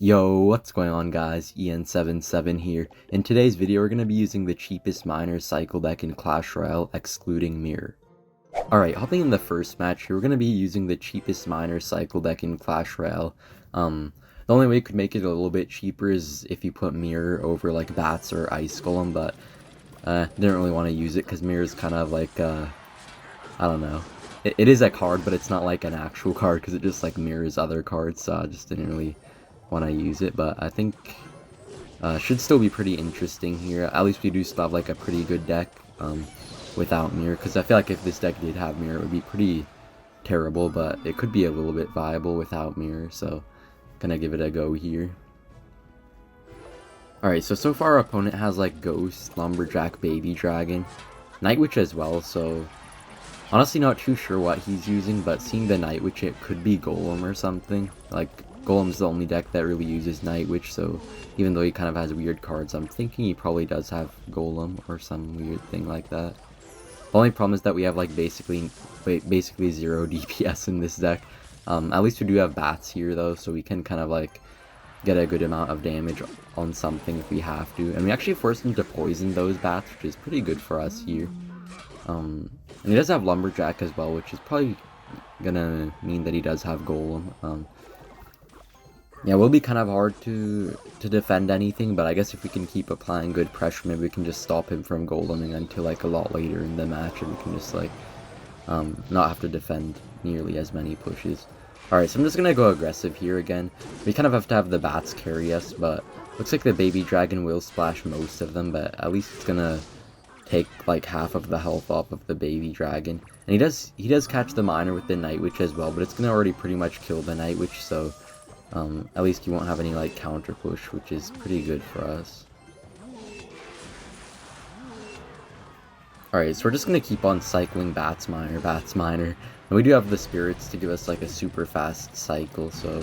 Yo, what's going on guys? Ian77 here. In today's video, we're going to be using the cheapest miner cycle deck in Clash Royale, excluding Mirror. Alright, hopping in the first match here, we're going to be using the cheapest miner cycle deck in Clash Royale. The only way you could make it a little bit cheaper is if you put Mirror over like Bats or Ice Golem, but didn't really want to use it because Mirror is kind of like, I don't know. It is a card, but it's not like an actual card because it just like mirrors other cards, so I just didn't really want to use it, but I think should still be pretty interesting here. At least we do still have like a pretty good deck without Mirror, because I feel like if this deck did have Mirror, it would be pretty terrible, but it could be a little bit viable without Mirror, so gonna give it a go here. Alright, so far our opponent has like Ghost, Lumberjack, Baby Dragon, Night Witch as well, so honestly not too sure what he's using, but seeing the Night Witch, it could be Golem or something. Like, Golem's the only deck that really uses Night Witch, so even though he kind of has weird cards, I'm thinking he probably does have Golem or some weird thing like that. The only problem is that we have like basically 0 DPS in this deck. At least we do have Bats here though, so we can kind of like get a good amount of damage on something if we have to. And we actually force him to poison those Bats, which is pretty good for us here. And he does have Lumberjack as well, which is probably gonna mean that he does have Golem. Yeah, it will be kind of hard to defend anything, but I guess if we can keep applying good pressure, maybe we can just stop him from goleming until like a lot later in the match, and we can just like not have to defend nearly as many pushes. Alright, so I'm just gonna go aggressive here again. We kind of have to have the Bats carry us, but looks like the Baby Dragon will splash most of them, but at least it's gonna take like half of the health off of the Baby Dragon. And he does catch the Miner with the Night Witch as well, but it's gonna already pretty much kill the Night Witch, so at least you won't have any like counter push, which is pretty good for us. Alright, so we're just gonna keep on cycling Bats Miner, and we do have the spirits to give us like a super fast cycle, so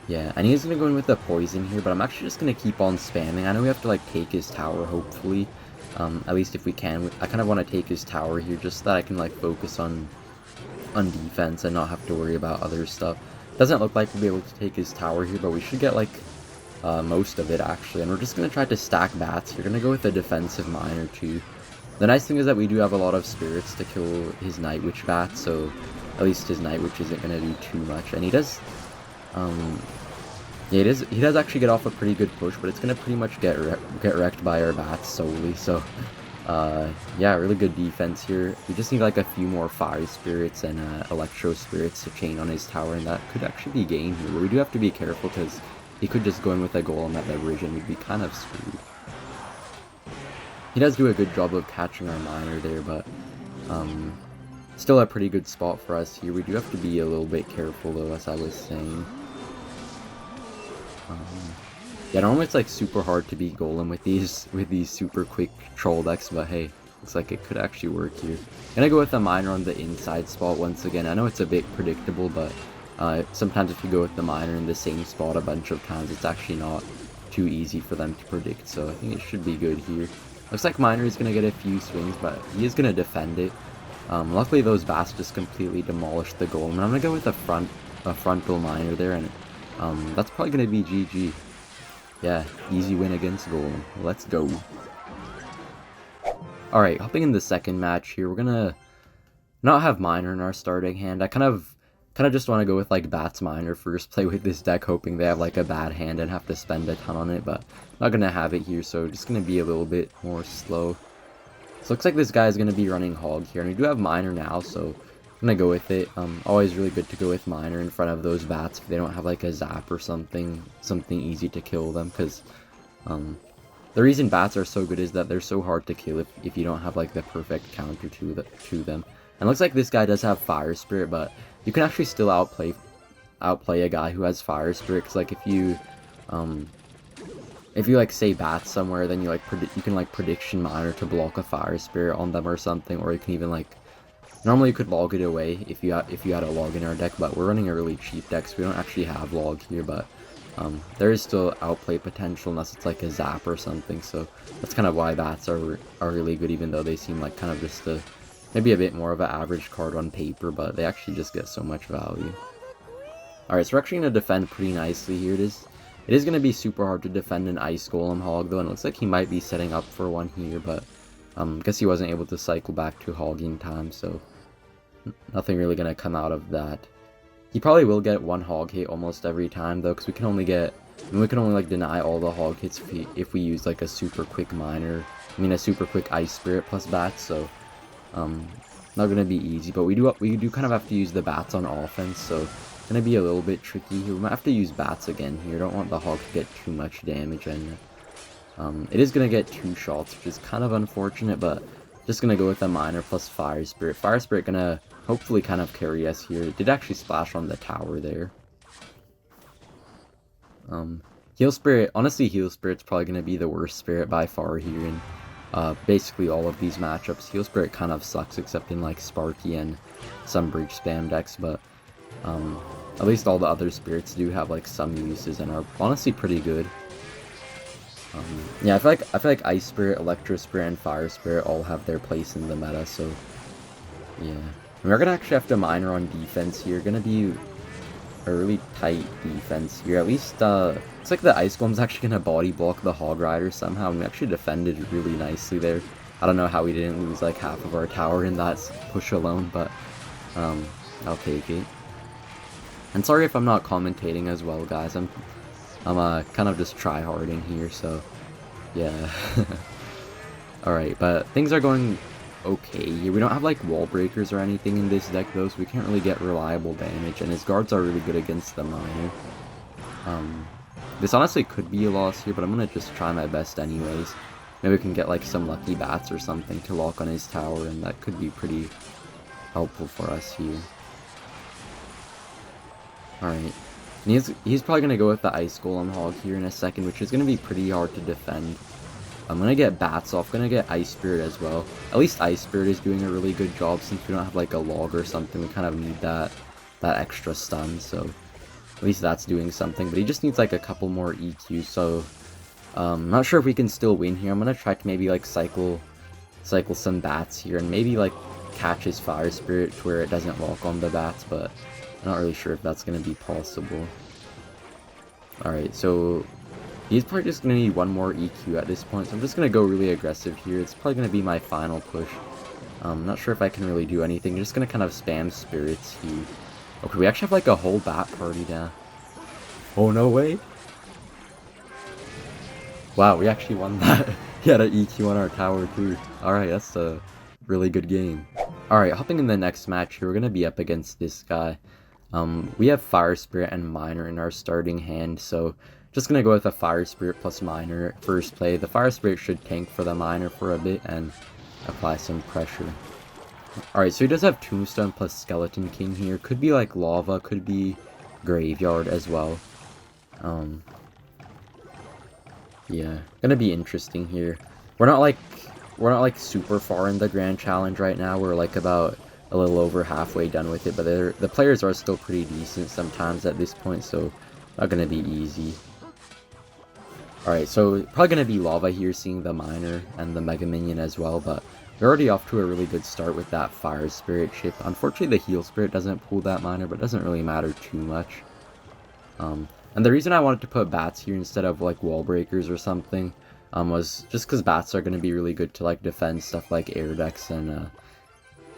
yeah. And he's gonna go in with the poison here, but I'm actually just gonna keep on spamming. I know we have to like take his tower, hopefully, at least if we can. I kind of want to take his tower here just so that I can like focus on defense and not have to worry about other stuff. Doesn't look like we'll be able to take his tower here, but we should get like most of it actually. And we're just going to try to stack Bats. You're going to go with a defensive Miner too. The nice thing is that we do have a lot of spirits to kill his Night Witch Bats, so at least his Night Witch isn't going to do too much. And he does, yeah, he does actually get off a pretty good push, but it's going to pretty much get wrecked by our Bats solely, so yeah, really good defense here. We just need like a few more Fire Spirits and Electro Spirits to chain on his tower, and that could actually be gained here. But we do have to be careful because he could just go in with a Golem at the bridge and we'd be kind of screwed. He does do a good job of catching our Miner there, but still a pretty good spot for us here. We do have to be a little bit careful though, as I was saying. Yeah, normally it's like super hard to beat Golem with these super quick troll decks, but hey, looks like it could actually work here. Gonna go with a Miner on the inside spot once again. I know it's a bit predictable, but sometimes if you go with the Miner in the same spot a bunch of times, it's actually not too easy for them to predict, so I think it should be good here. Looks like Miner is gonna get a few swings, but he is gonna defend it. Luckily those Bats just completely demolished the Golem, and I'm gonna go with a frontal Miner there, and that's probably gonna be GG. Yeah, easy win against Golem. Let's go. Alright, hopping in the second match here, we're gonna not have Miner in our starting hand. I kind of just want to go with like Bats Miner first, play with this deck hoping they have like a bad hand and have to spend a ton on it, but not gonna have it here, so just gonna be a little bit more slow. So looks like this guy's gonna be running Hog here, and we do have Miner now, so I'm gonna go with it. Always really good to go with Miner in front of those Bats if they don't have like a zap or something easy to kill them, because the reason Bats are so good is that they're so hard to kill if you don't have like the perfect counter to them. And looks like this guy does have Fire Spirit, but you can actually still outplay a guy who has Fire Spirit, because like if you like say Bats somewhere, then you can like prediction Miner to block a Fire Spirit on them or something, or you can even like normally you could log it away if you had a log in our deck, but we're running a really cheap deck, so we don't actually have log here, but there is still outplay potential unless it's like a zap or something, so that's kind of why Bats are really good, even though they seem like kind of just maybe a bit more of an average card on paper, but they actually just get so much value. Alright, so we're actually going to defend pretty nicely here. It is going to be super hard to defend an Ice Golem Hog, though, and it looks like he might be setting up for one here, but guess he wasn't able to cycle back to hogging time, so nothing really going to come out of that. He probably will get one hog hit almost every time, though, because we can only like deny all the hog hits if we use like a super quick miner. I mean a super quick Ice Spirit plus bats, so not gonna be easy. But we do kind of have to use the bats on offense, so it's gonna be a little bit tricky here. We might have to use bats again here. Don't want the hog to get too much damage, and it is gonna get 2 shots, which is kind of unfortunate. But just gonna go with a miner plus Fire Spirit. Fire Spirit gonna hopefully kind of carry us here. It did actually splash on the tower there. Heal Spirit, honestly Heal Spirit's probably going to be the worst spirit by far here in basically all of these matchups. Heal Spirit kind of sucks except in like Sparky and some Bridge spam decks, but at least all the other spirits do have like some uses and are honestly pretty good. Yeah, I feel like Ice Spirit, Electro Spirit, and Fire Spirit all have their place in the meta, so yeah. And we're going to actually have to miner on defense here. Going to be a really tight defense here. At least, it's like the Ice Golem's actually going to body block the Hog Rider somehow, and we actually defended really nicely there. I don't know how we didn't lose like half of our tower in that push alone, but I'll take it. And sorry if I'm not commentating as well, guys. I'm kind of just tryharding here, so yeah. Alright, but things are going okay here. We don't have like wall breakers or anything in this deck though, so we can't really get reliable damage, and his guards are really good against the miner. This honestly could be a loss here, but I'm gonna just try my best anyways. Maybe we can get like some lucky bats or something to lock on his tower, and that could be pretty helpful for us here. Alright. And he's probably gonna go with the Ice Golem Hog here in a second, which is gonna be pretty hard to defend. I'm gonna get bats off, gonna get Ice Spirit as well. At least Ice Spirit is doing a really good job since we don't have like a log or something. We kind of need that extra stun, so at least that's doing something. But he just needs like a couple more EQs, so I'm not sure if we can still win here. I'm gonna try to maybe like cycle some bats here and maybe like catch his Fire Spirit to where it doesn't lock on the bats, but I'm not really sure if that's gonna be possible. Alright, so he's probably just going to need one more EQ at this point, so I'm just going to go really aggressive here. It's probably going to be my final push. I'm not sure if I can really do anything. I'm just going to kind of spam spirits here. Okay, we actually have like a whole bat party now. Oh, no way. Wow, we actually won that. He had an EQ on our tower too. Alright, that's a really good game. Alright, hopping in the next match here, we're going to be up against this guy. We have Fire Spirit and Miner in our starting hand, so just gonna go with a Fire Spirit plus Miner first play. The Fire Spirit should tank for the Miner for a bit and apply some pressure. Alright, so he does have Tombstone plus Skeleton King here. Could be like Lava, could be Graveyard as well. Yeah, gonna be interesting here. We're not like super far in the Grand Challenge right now. We're like about a little over halfway done with it, but the players are still pretty decent sometimes at this point, so not gonna be easy. Alright, so probably gonna be Lava here, seeing the Miner and the Mega Minion as well, but we're already off to a really good start with that Fire Spirit chip. Unfortunately, the Heal Spirit doesn't pull that Miner, but it doesn't really matter too much. And the reason I wanted to put bats here instead of like wall breakers or something was just because bats are going to be really good to like defend stuff like air decks and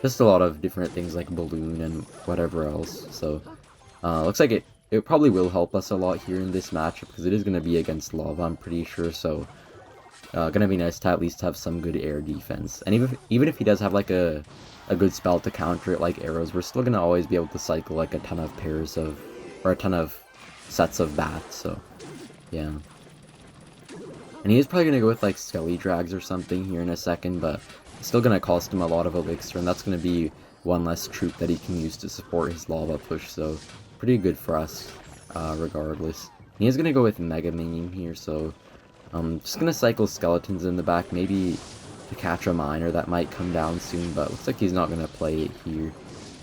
just a lot of different things like balloon and whatever else. So looks like it probably will help us a lot here in this matchup because it is going to be against Lava, I'm pretty sure. So gonna be nice to at least have some good air defense. And even if he does have like a good spell to counter it like arrows, we're still gonna always be able to cycle like a ton of pairs of, or a ton of sets of bats, so yeah. And he is probably gonna go with like Skelly Drags or something here in a second, but it's still gonna cost him a lot of Elixir, and that's gonna be one less troop that he can use to support his Lava push, so pretty good for us regardless. And he is gonna go with Mega Minion here, so just gonna cycle Skeletons in the back, maybe to catch a Miner that might come down soon, but looks like he's not gonna play it here.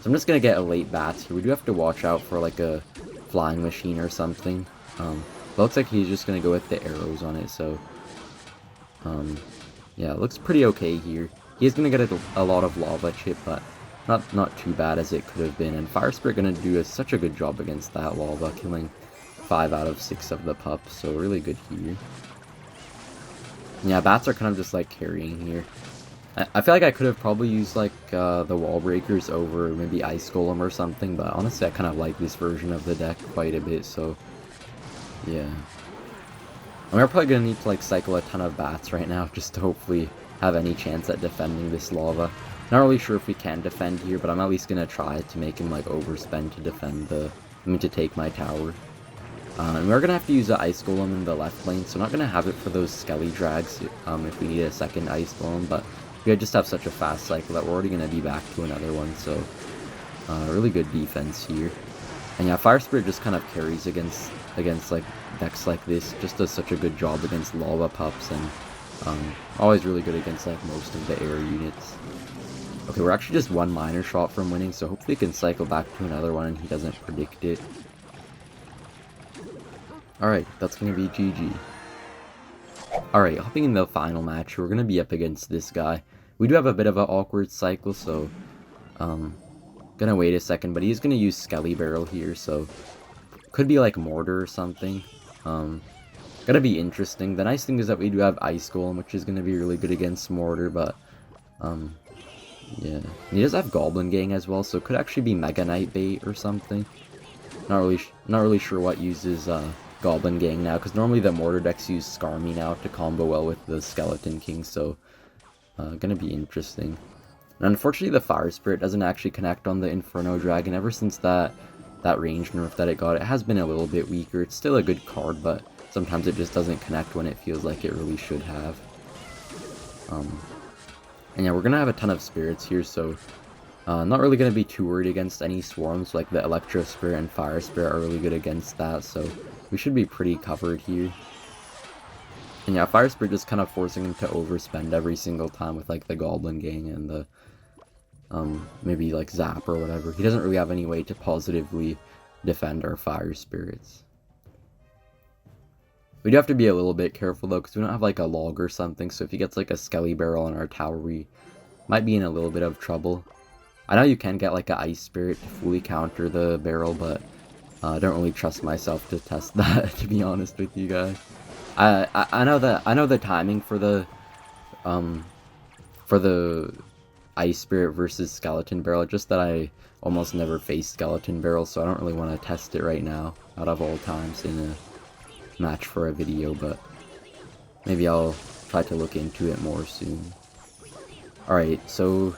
So I'm just gonna get a late bats here. We do have to watch out for like a flying machine or something. But looks like he's just gonna go with the arrows on it, so yeah, it looks pretty okay here. He is gonna get a lot of Lava chip, but not too bad as it could have been. And Fire Spirit gonna do such a good job against that Lava, killing 5 out of 6 of the pups, so really good here. Yeah, bats are kind of just like carrying here. I feel like I could have probably used like the wall breakers over maybe Ice Golem or something, but honestly I kind of like this version of the deck quite a bit, so yeah. And we're probably gonna need to like cycle a ton of bats right now just to hopefully have any chance at defending this lava. Not really sure if we can defend here, but I'm at least gonna try to make him like overspend to defend to take my tower. And we're gonna have to use the Ice Golem in the left lane, so I'm not gonna have it for those Skelly drags if we need a second Ice Golem, but we just have such a fast cycle that we're already gonna be back to another one, so really good defense here. And yeah, Fire Spirit just kind of carries against like decks like this, just does such a good job against lava pups, and always really good against like most of the air units. Okay, we're actually just one minor shot from winning, so hopefully we can cycle back to another one and he doesn't predict it. Alright, that's going to be GG. Alright, hopping in the final match, we're going to be up against this guy. We do have a bit of an awkward cycle, so gonna wait a second, but he's going to use Skelly Barrel here, so could be like Mortar or something. Gonna be interesting. The nice thing is that we do have Ice Golem, which is going to be really good against Mortar, but yeah. And he does have Goblin Gang as well, so it could actually be Mega Knight bait or something. Not really sure what uses Goblin Gang now, because normally the Mortar decks use Skarmy now to combo well with the Skeleton King, so gonna be interesting. And unfortunately the Fire Spirit doesn't actually connect on the Inferno Dragon. Ever since that range nerf that it got, it has been a little bit weaker. It's still a good card, but sometimes it just doesn't connect when it feels like it really should have. And yeah, we're gonna have a ton of spirits here, so not really gonna be too worried against any swarms. Like the Electro Spirit and Fire Spirit are really good against that, so we should be pretty covered here. And yeah, Fire Spirit just kind of forcing him to overspend every single time with like the Goblin Gang and the maybe like Zap or whatever. He doesn't really have any way to positively defend our Fire Spirits. We do have to be a little bit careful though, because we don't have like a log or something, so if he gets like a Skelly Barrel on our tower, we might be in a little bit of trouble. I know you can get like an Ice Spirit to fully counter the barrel, but I don't really trust myself to test that, to be honest with you guys. I know the timing for the Ice Spirit versus Skeleton Barrel, just that I almost never face Skeleton Barrel, so I don't really want to test it right now, out of all times, in a match for a video, but maybe I'll try to look into it more soon. Alright, so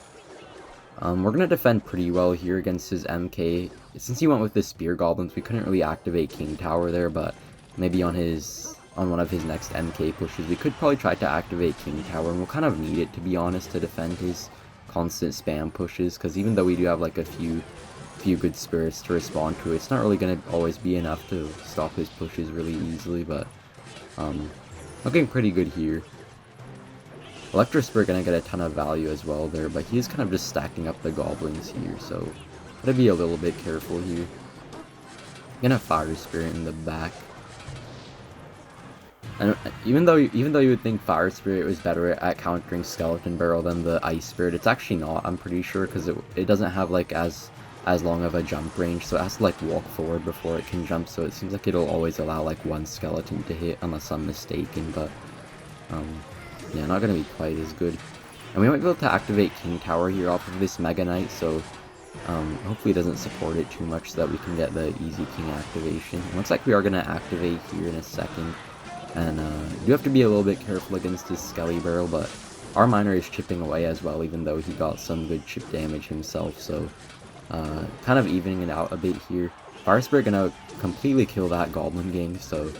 we're gonna defend pretty well here against his MK. Since he went with the Spear Goblins, we couldn't really activate King Tower there, but maybe on one of his next MK pushes, we could probably try to activate King Tower, and we'll kind of need it, to be honest, to defend his constant spam pushes, because even though we do have like a few good spirits to respond to, it's not really going to always be enough to stop his pushes really easily, but looking pretty good here. Electro Spirit going to get a ton of value as well there, but he's kind of just stacking up the goblins here, so gotta be a little bit careful here. Gonna Fire Spirit in the back. And even though you would think Fire Spirit was better at countering Skeleton Barrel than the Ice Spirit, it's actually not, I'm pretty sure, because it doesn't have like as long of a jump range, so it has to like walk forward before it can jump, so it seems like it'll always allow like one skeleton to hit, unless I'm mistaken, but yeah, not gonna be quite as good. And we might be able to activate King Tower here off of this Mega Knight, so hopefully it doesn't support it too much so that we can get the easy King activation. It looks like we are gonna activate here in a second, and you have to be a little bit careful against his Skelly Barrel, but our miner is chipping away as well, even though he got some good chip damage himself, so kind of evening it out a bit here. Fire Spirit gonna completely kill that Goblin Gang, so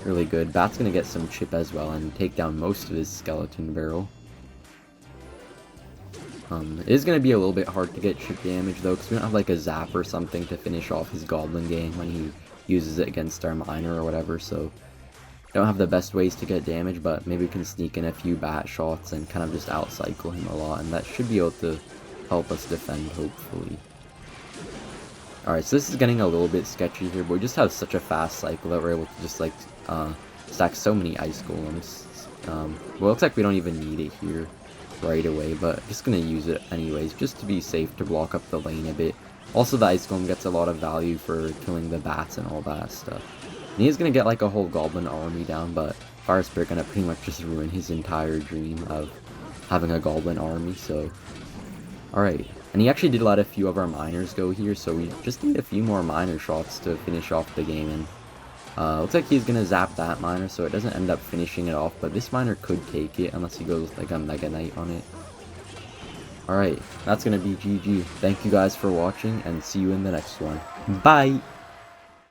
really good. Bat's gonna get some chip as well and take down most of his Skeleton Barrel. It is gonna be a little bit hard to get chip damage though, because we don't have like a Zap or something to finish off his Goblin Gang when he uses it against our miner or whatever, so don't have the best ways to get damage, but maybe we can sneak in a few bat shots and kind of just outcycle him a lot, and that should be able to help us defend, hopefully. Alright, so this is getting a little bit sketchy here, but we just have such a fast cycle that we're able to just like stack so many Ice Golems. Well, it looks like we don't even need it here right away, but just gonna use it anyways, just to be safe, to block up the lane a bit. Also, the Ice Golem gets a lot of value for killing the bats and all that stuff. And he's gonna get like a whole goblin army down, but Fire Spirit gonna pretty much just ruin his entire dream of having a goblin army, so... Alright, and he actually did let a few of our miners go here, so we just need a few more miner shots to finish off the game, and looks like he's gonna zap that miner, so it doesn't end up finishing it off, but this miner could take it, unless he goes like a Mega Knight on it. Alright, that's gonna be GG. Thank you guys for watching, and see you in the next one. Bye!